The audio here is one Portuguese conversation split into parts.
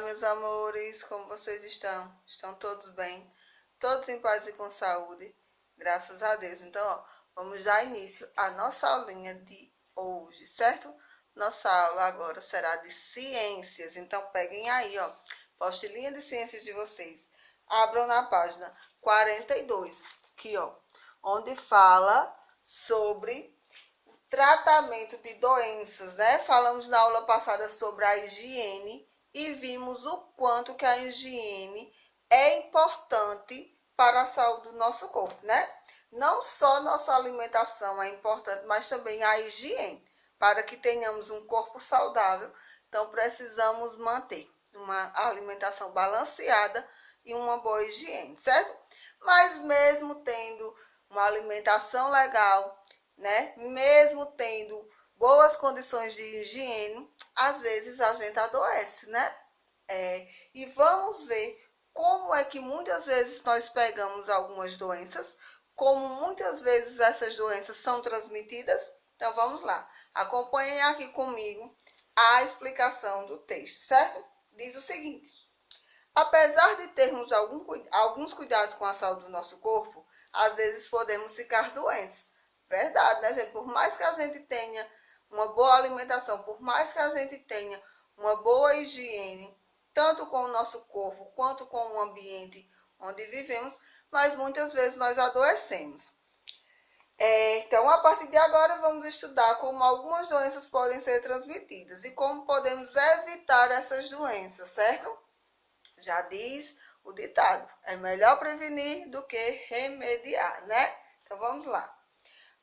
meus amores, como vocês estão? Estão todos bem? Todos em paz e com saúde? Graças a Deus. Então, ó, vamos dar início à nossa aulinha de hoje, certo? Nossa aula agora será de ciências. Então, peguem aí, ó, postilinha de ciências de vocês. Abram na página 42, aqui, ó, onde fala sobre tratamento de doenças, né? Falamos na aula passada sobre a higiene e vimos o quanto que a higiene é importante para a saúde do nosso corpo, né? Não só nossa alimentação é importante, mas também a higiene. Para que tenhamos um corpo saudável, então precisamos manter uma alimentação balanceada e uma boa higiene, certo? Mas mesmo tendo uma alimentação legal, né? Mesmo tendo boas condições de higiene, às vezes a gente adoece, né? E vamos ver como é que muitas vezes nós pegamos algumas doenças, como muitas vezes essas doenças são transmitidas. Então vamos lá, acompanhem aqui comigo a explicação do texto, certo? Diz o seguinte: apesar de termos alguns cuidados com a saúde do nosso corpo, às vezes podemos ficar doentes. Verdade, né, gente? Por mais que a gente tenha uma boa alimentação, por mais que a gente tenha uma boa higiene, tanto com o nosso corpo quanto com o ambiente onde vivemos, mas muitas vezes nós adoecemos. Então, a partir de agora, vamos estudar como algumas doenças podem ser transmitidas e como podemos evitar essas doenças, certo? Já diz o ditado, é melhor prevenir do que remediar, né? Então, vamos lá.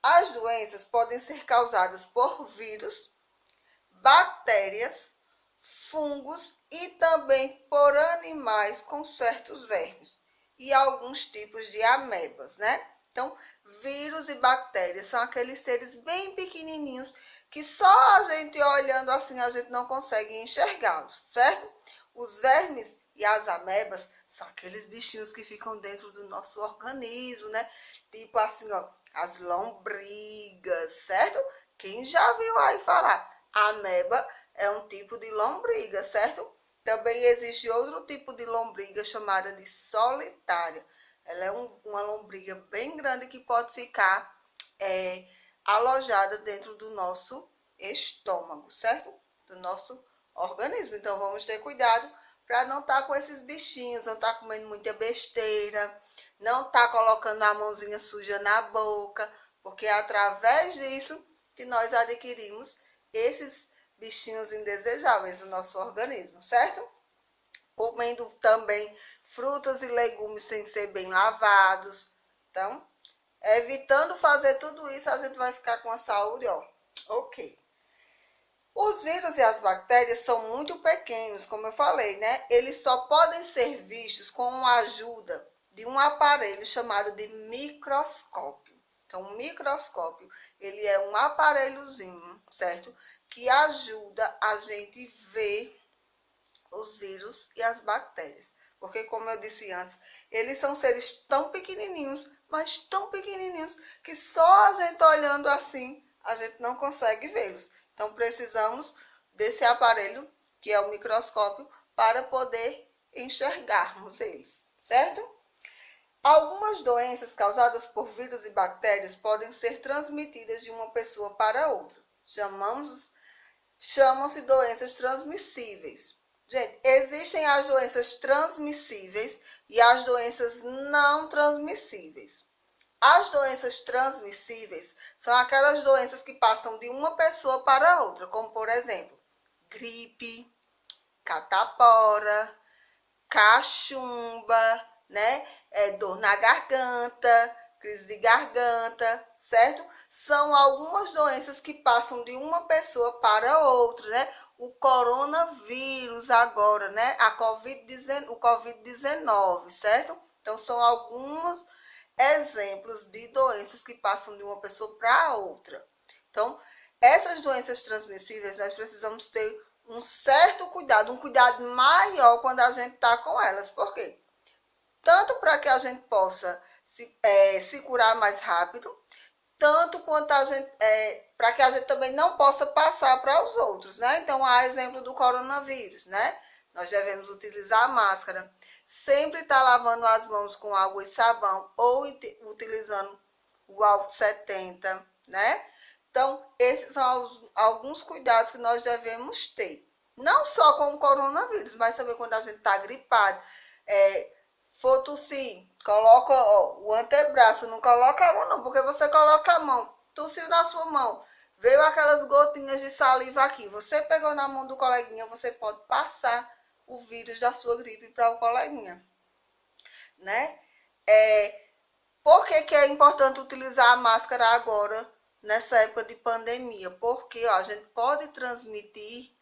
As doenças podem ser causadas por vírus, bactérias, fungos e também por animais com certos vermes e alguns tipos de amebas, né? Então, vírus e bactérias são aqueles seres bem pequenininhos que só a gente olhando assim a gente não consegue enxergá-los, certo? Os vermes e as amebas são aqueles bichinhos que ficam dentro do nosso organismo, né? Tipo assim, ó, as lombrigas, certo? Quem já viu aí falar? A ameba é um tipo de lombriga, certo? Também existe outro tipo de lombriga chamada de solitária. Ela é uma lombriga bem grande que pode ficar alojada dentro do nosso estômago, certo? Do nosso organismo. Então, vamos ter cuidado para não estar com esses bichinhos, não estar comendo muita besteira, não estar colocando a mãozinha suja na boca, porque é através disso que nós adquirimos esses bichinhos indesejáveis no nosso organismo, certo? Comendo também frutas e legumes sem ser bem lavados. Então, evitando fazer tudo isso, a gente vai ficar com a saúde, ó, ok. Os vírus e as bactérias são muito pequenos, como eu falei, né? Eles só podem ser vistos com a ajuda de um aparelho chamado de microscópio. Então, o microscópio, ele é um aparelhozinho, certo? Que ajuda a gente ver os vírus e as bactérias. Porque, como eu disse antes, eles são seres tão pequenininhos, mas tão pequenininhos, que só a gente olhando assim, a gente não consegue vê-los. Então, precisamos desse aparelho, que é o microscópio, para poder enxergarmos eles, certo? Algumas doenças causadas por vírus e bactérias podem ser transmitidas de uma pessoa para outra. Chamam-se doenças transmissíveis. Gente, existem as doenças transmissíveis e as doenças não transmissíveis. As doenças transmissíveis são aquelas doenças que passam de uma pessoa para outra, como, por exemplo, gripe, catapora, cachumba, né? Dor na garganta, crise de garganta, certo? São algumas doenças que passam de uma pessoa para outra, né? O coronavírus agora, né? O Covid-19, certo? Então, são alguns exemplos de doenças que passam de uma pessoa para outra. Então, essas doenças transmissíveis, nós precisamos ter um certo cuidado, um cuidado maior quando a gente está com elas. Por quê? Tanto para que a gente possa se curar mais rápido, tanto quanto para que a gente também não possa passar para os outros, né? Então, há exemplo do coronavírus, né? nós devemos utilizar a máscara, sempre estar lavando as mãos com água e sabão ou utilizando o álcool 70, né? Então, esses são alguns cuidados que nós devemos ter. Não só com o coronavírus, mas também quando a gente está gripado, for tossir, coloca o antebraço, não coloca a mão não, porque você coloca a mão, tossiu na sua mão, veio aquelas gotinhas de saliva aqui, você pegou na mão do coleguinha, você pode passar o vírus da sua gripe para o coleguinha, né? Por que é importante utilizar a máscara agora, nessa época de pandemia? Porque a gente pode transmitir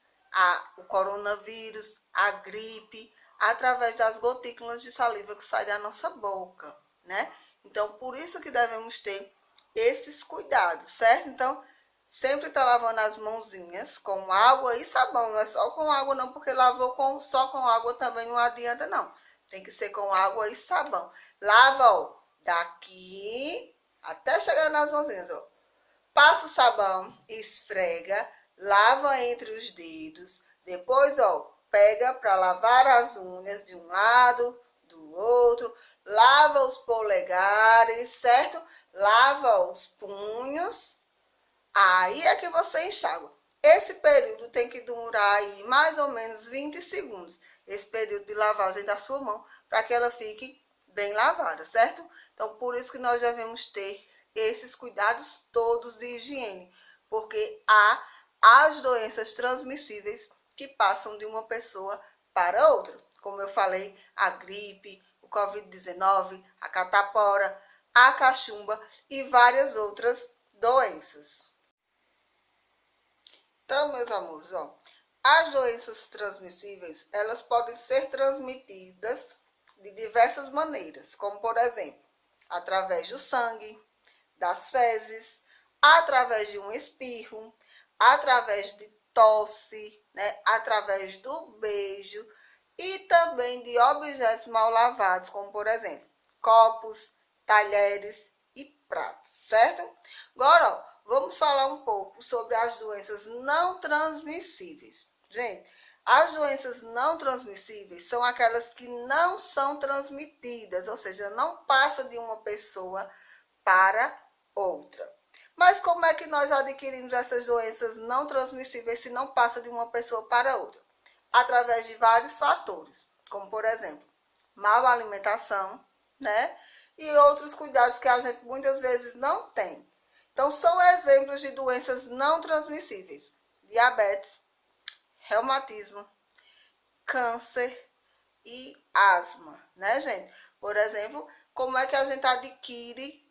o coronavírus, a gripe, através das gotículas de saliva que saem da nossa boca, né? Então, por isso que devemos ter esses cuidados, certo? Então, sempre tá lavando as mãozinhas com água e sabão, não é só com água não, porque lavou só com água também não adianta não. Tem que ser com água e sabão. Lava, ó, daqui até chegar nas mãozinhas, ó. Passa o sabão, esfrega, lava entre os dedos, depois, ó, pega para lavar as unhas de um lado, do outro, lava os polegares, certo? Lava os punhos, aí é que você enxágua. Esse período tem que durar aí mais ou menos 20 segundos, esse período de lavagem da sua mão, para que ela fique bem lavada, certo? Então, por isso que nós devemos ter esses cuidados todos de higiene, porque há as doenças transmissíveis que passam de uma pessoa para outra. Como eu falei, a gripe, o Covid-19, a catapora, a cachumba e várias outras doenças. Então, meus amores, ó, as doenças transmissíveis, elas podem ser transmitidas de diversas maneiras, como por exemplo, através do sangue, das fezes, através de um espirro, através de tosse, né, através do beijo e também de objetos mal lavados, como por exemplo, copos, talheres e pratos, certo? Agora, ó, vamos falar um pouco sobre as doenças não transmissíveis. Gente, as doenças não transmissíveis são aquelas que não são transmitidas, ou seja, não passa de uma pessoa para outra. Mas como é que nós adquirimos essas doenças não transmissíveis se não passa de uma pessoa para outra? Através de vários fatores, como por exemplo, má alimentação, né? E outros cuidados que a gente muitas vezes não tem. Então, são exemplos de doenças não transmissíveis: diabetes, reumatismo, câncer e asma, né, gente? Por exemplo, como é que a gente adquire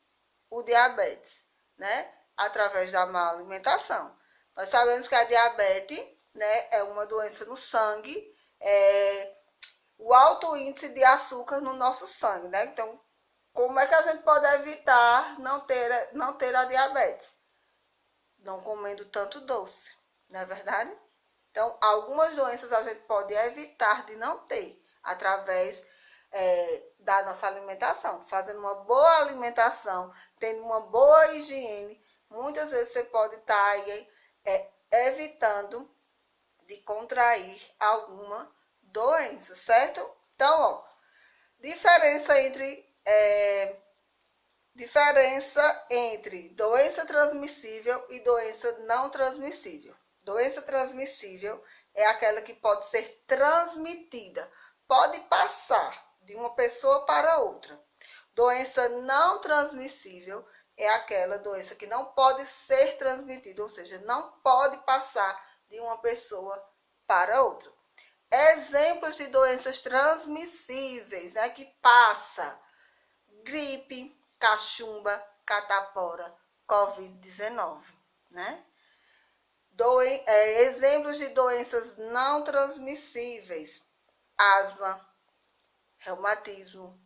o diabetes, né? Através da má alimentação. Nós sabemos que a diabetes, né, é uma doença no sangue, o alto índice de açúcar no nosso sangue, né? Então, como é que a gente pode evitar não ter a diabetes? Não comendo tanto doce, não é verdade? Então, algumas doenças a gente pode evitar de não ter através da nossa alimentação. Fazendo uma boa alimentação, tendo uma boa higiene, muitas vezes você pode estar aí, evitando de contrair alguma doença, certo? Então, ó, diferença entre doença transmissível e doença não transmissível. Doença transmissível é aquela que pode ser transmitida, pode passar de uma pessoa para outra. Doença não transmissível é aquela doença que não pode ser transmitida, ou seja, não pode passar de uma pessoa para outra. Exemplos de doenças transmissíveis, né, que passa: gripe, cachumba, catapora, Covid-19, né? Exemplos de doenças não transmissíveis: asma, reumatismo,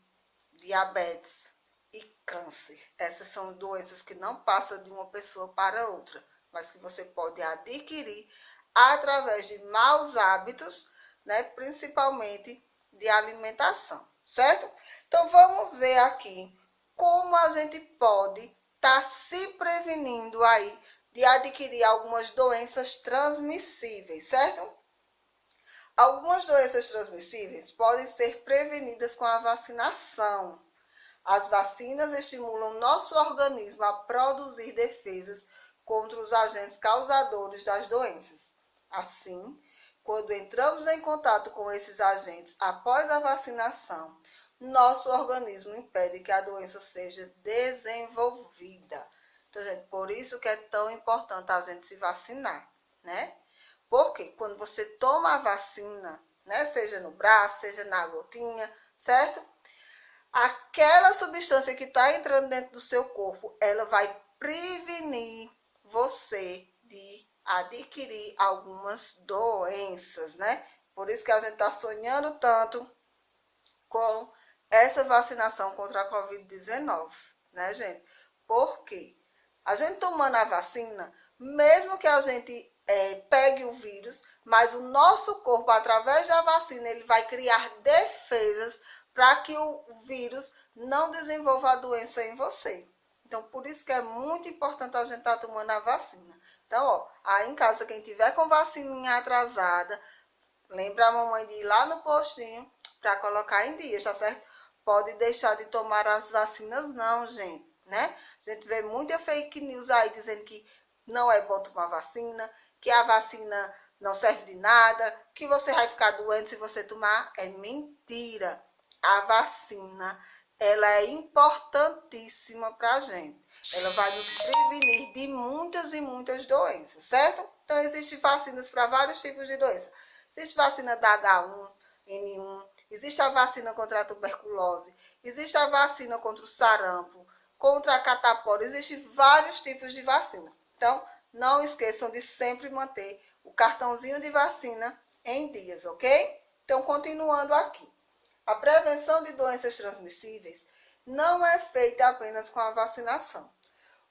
diabetes e câncer. Essas são doenças que não passam de uma pessoa para outra, mas que você pode adquirir através de maus hábitos, né, principalmente de alimentação, certo? Então, vamos ver aqui como a gente pode estar se prevenindo aí de adquirir algumas doenças transmissíveis, certo? Algumas doenças transmissíveis podem ser prevenidas com a vacinação. As vacinas estimulam nosso organismo a produzir defesas contra os agentes causadores das doenças. Assim, quando entramos em contato com esses agentes após a vacinação, nosso organismo impede que a doença seja desenvolvida. Então, gente, por isso que é tão importante a gente se vacinar, né? Porque quando você toma a vacina, né, seja no braço, seja na gotinha, certo? Aquela substância que está entrando dentro do seu corpo, ela vai prevenir você de adquirir algumas doenças, né? Por isso que a gente está sonhando tanto com essa vacinação contra a Covid-19, né, gente? Porque a gente tomando a vacina, mesmo que a gente pegue o vírus, mas o nosso corpo, através da vacina, ele vai criar defesas para que o vírus não desenvolva a doença em você. Então, por isso que é muito importante a gente estar tomando a vacina. Então, ó, aí em casa, quem tiver com vacininha atrasada, lembra a mamãe de ir lá no postinho para colocar em dia, tá certo? Pode deixar de tomar as vacinas não, gente, né? A gente vê muita fake news aí dizendo que não é bom tomar vacina, que a vacina não serve de nada, que você vai ficar doente se você tomar. É mentira. A vacina, ela é importantíssima para a gente. Ela vai nos prevenir de muitas e muitas doenças, certo? Então, existem vacinas para vários tipos de doenças. Existe vacina da H1N1, existe a vacina contra a tuberculose, existe a vacina contra o sarampo, contra a catapora, existem vários tipos de vacina. Então, não esqueçam de sempre manter o cartãozinho de vacina em dias, ok? Então, continuando aqui. A prevenção de doenças transmissíveis não é feita apenas com a vacinação.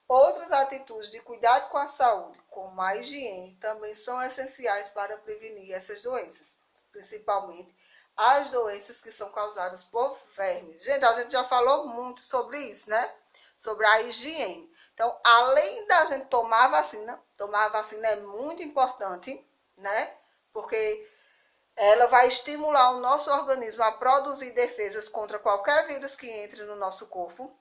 Outras atitudes de cuidado com a saúde, como a higiene, também são essenciais para prevenir essas doenças, principalmente as doenças que são causadas por vermes. Gente, a gente já falou muito sobre isso, né? Sobre a higiene. Então, além da gente tomar a vacina é muito importante, né? Porque ela vai estimular o nosso organismo a produzir defesas contra qualquer vírus que entre no nosso corpo,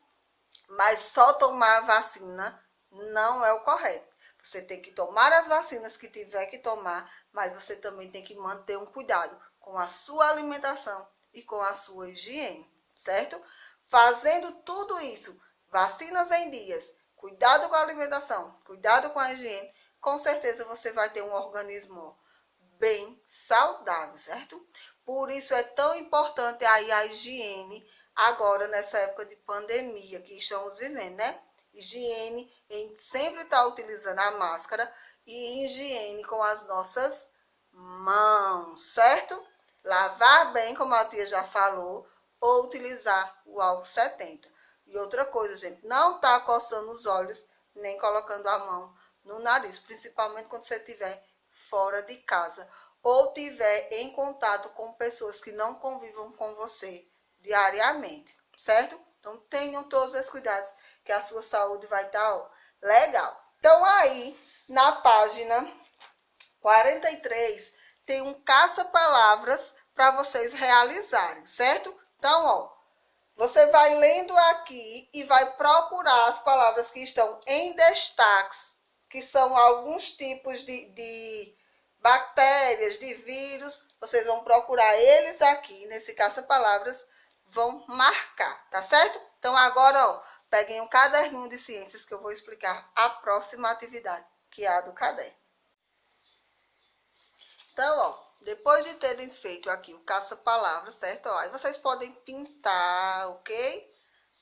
mas só tomar a vacina não é o correto. Você tem que tomar as vacinas que tiver que tomar, mas você também tem que manter um cuidado com a sua alimentação e com a sua higiene, certo? Fazendo tudo isso, vacinas em dias, cuidado com a alimentação, cuidado com a higiene, com certeza você vai ter um organismo bem saudável, certo? Por isso é tão importante aí a higiene agora nessa época de pandemia que estamos vivendo, né? Higiene, a gente sempre está utilizando a máscara e higiene com as nossas mãos, certo? Lavar bem, como a tia já falou, ou utilizar o álcool 70. E outra coisa, gente, não tá coçando os olhos, nem colocando a mão no nariz, principalmente quando você estiver fora de casa ou tiver em contato com pessoas que não convivam com você diariamente, certo? Então, tenham todos os cuidados que a sua saúde vai estar, ó, legal. Então, aí, na página 43, tem um caça-palavras para vocês realizarem, certo? Então, ó, você vai lendo aqui e vai procurar as palavras que estão em destaques, que são alguns tipos de bactérias, de vírus. Vocês vão procurar eles aqui nesse caça-palavras, vão marcar, tá certo? Então, agora, ó, peguem um caderninho de ciências que eu vou explicar a próxima atividade, que é a do caderno. Então, ó, depois de terem feito aqui o caça-palavras, certo? Ó, aí vocês podem pintar, ok?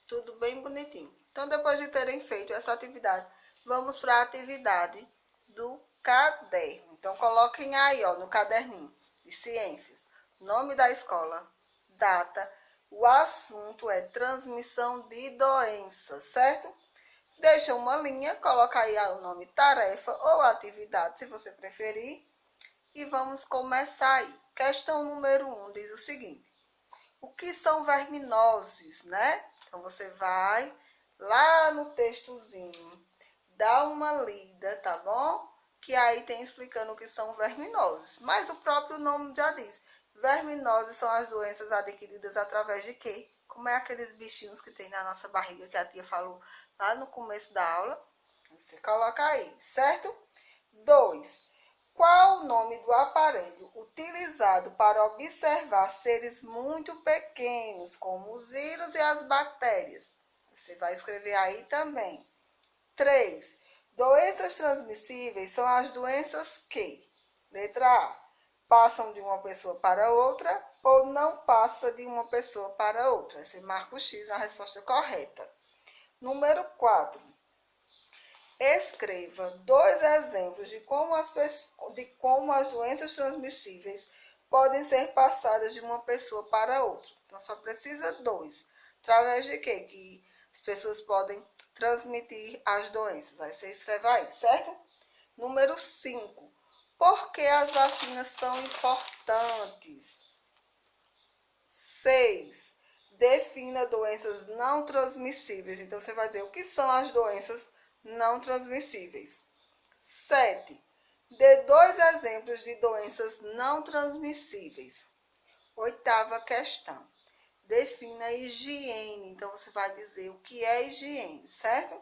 Tudo bem bonitinho. Então, depois de terem feito essa atividade, vamos para a atividade do caderno. Então, coloquem aí, ó, no caderninho de ciências, nome da escola, data, o assunto é transmissão de doenças, certo? Deixa uma linha, coloca aí o nome tarefa ou atividade, se você preferir. E vamos começar aí. Questão número 1 diz o seguinte: o que são verminoses, né? Então, você vai lá no textozinho, dá uma lida, tá bom? que aí tem explicando o que são verminoses. Mas o próprio nome já diz. Verminoses são as doenças adquiridas através de quê? Como é aqueles bichinhos que tem na nossa barriga que a tia falou lá no começo da aula. Você coloca aí, certo? 2. Qual o nome do aparelho utilizado para observar seres muito pequenos, como os vírus e as bactérias? Você vai escrever aí também. 3. Doenças transmissíveis são as doenças que, letra A, passam de uma pessoa para outra ou não passa de uma pessoa para outra. Você marca o X na resposta correta. Número 4. Escreva 2 exemplos de como as doenças transmissíveis podem ser passadas de uma pessoa para outra. Então, só precisa 2. Através de quê? Que as pessoas podem transmitir as doenças. Aí você escreve aí, certo? Número 5. Por que as vacinas são importantes? 6. Defina doenças não transmissíveis. Então, você vai dizer o que são as doenças não transmissíveis. 7. Dê 2 exemplos de doenças não transmissíveis. 8ª questão. Defina a higiene. Então, você vai dizer o que é higiene, certo?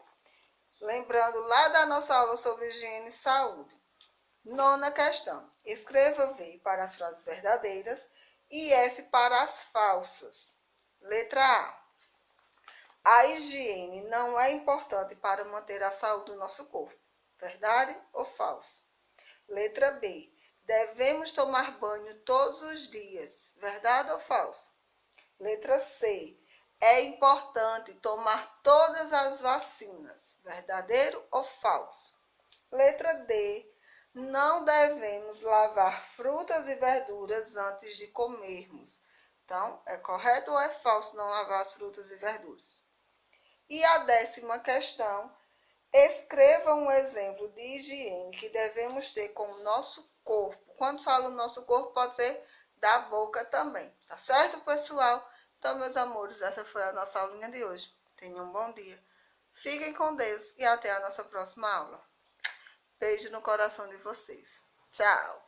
Lembrando lá da nossa aula sobre higiene e saúde. 9ª questão. Escreva V para as frases verdadeiras e F para as falsas. Letra A. A higiene não é importante para manter a saúde do nosso corpo. Verdade ou falso? Letra B. Devemos tomar banho todos os dias. Verdade ou falso? Letra C. É importante tomar todas as vacinas. Verdadeiro ou falso? Letra D. Não devemos lavar frutas e verduras antes de comermos. Então, é correto ou é falso não lavar as frutas e verduras? E a 10ª questão. Escreva um exemplo de higiene que devemos ter com o nosso corpo. Quando falo nosso corpo, pode ser da boca também. Tá certo, pessoal? Então, meus amores, essa foi a nossa aulinha de hoje. Tenham um bom dia. Fiquem com Deus e até a nossa próxima aula. Beijo no coração de vocês. Tchau!